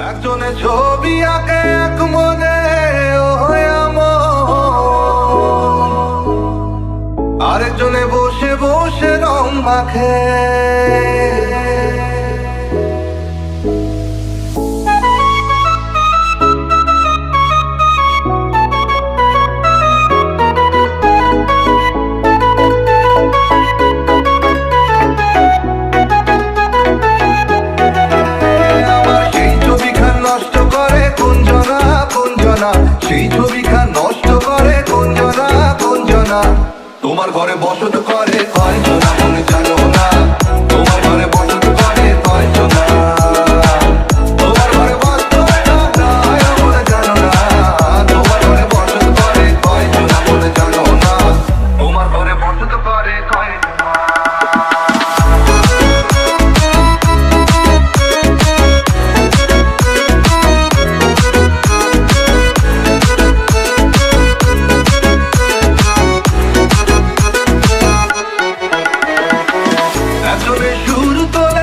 একজনে ছবি আঁকে এক মনে আরেকজনে বসে বসে রং মাখে। সেই ছবিখান নষ্ট করে কোনজনা কোনজনা। তোমার ঘরে বসত করে কয়জনা মনে জানো না। তোমার ঘরে বসত করে কয়জনা। তোমার ঘরে বসত মনে জানো না। তোমার ঘরে বসত করে কয়জনা মনে জানো না। তোমার ঘরে বসত করে কয়জনা। একজনে সুর তোলে